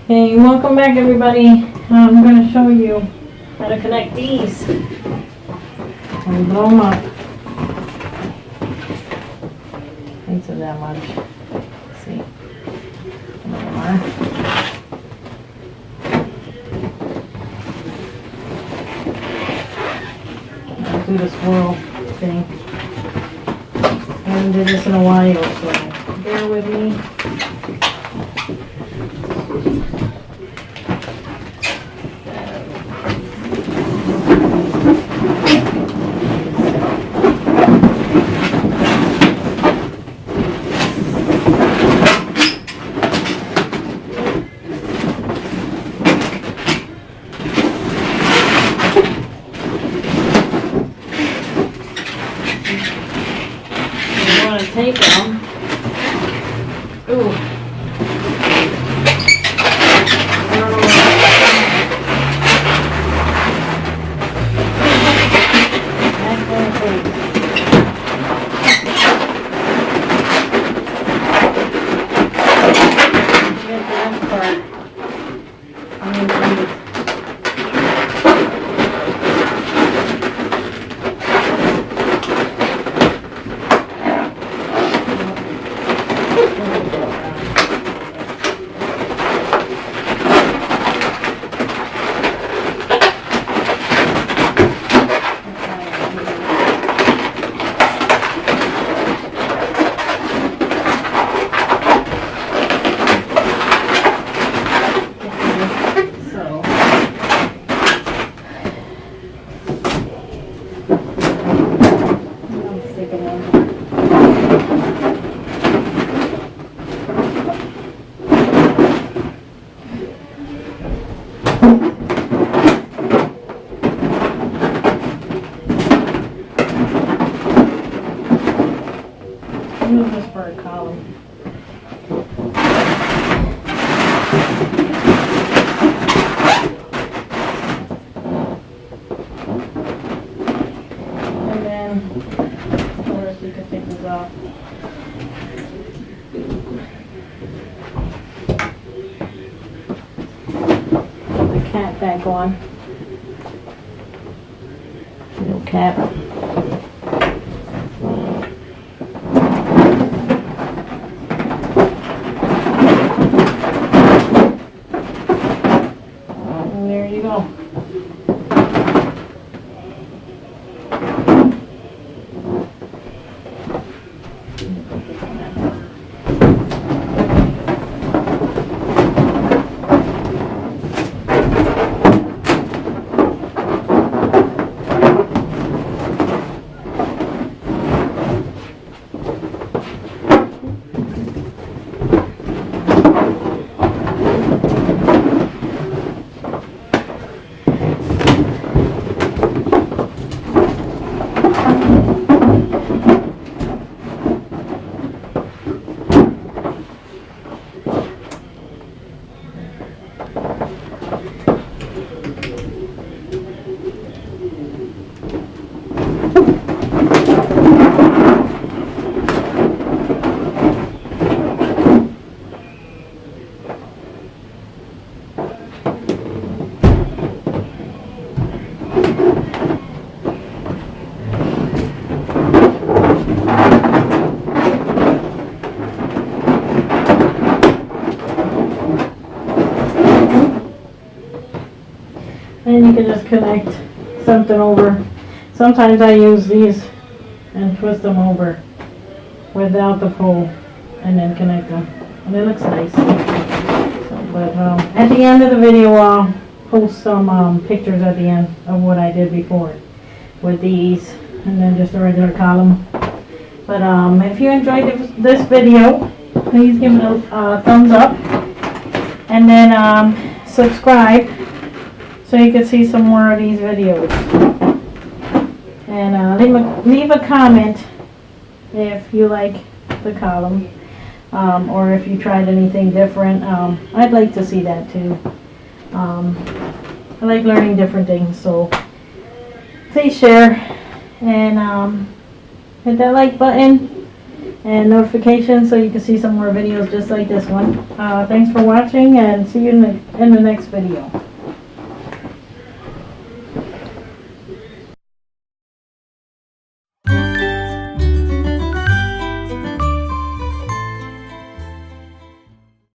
Hey, welcome back everybody. I'm going to show you how to connect these and blow them up. These are that much. Let's see. There they are. I'll do the swirl thing. I haven't did this in a while, so bear with me. Take them. Ooh. I don't know that's going to take. Get that part. And then these. Use this for a column. And then, of course, you can take this off. Put the cap back on. Little cap. There you go. And you can just connect something over. Sometimes I use these and twist them over without the pole and then connect them. And it looks nice. So, but at the end of the video I'll post some pictures at the end of what I did before with these and then just a regular column. But if you enjoyed this video, please give it a thumbs up and then subscribe so you can see some more of these videos. And leave a comment if you like the column or if you tried anything different. I'd like to see that too. I like learning different things, so please share and hit that like button and notifications so you can see some more videos just like this one. Thanks for watching, and see you in the next video.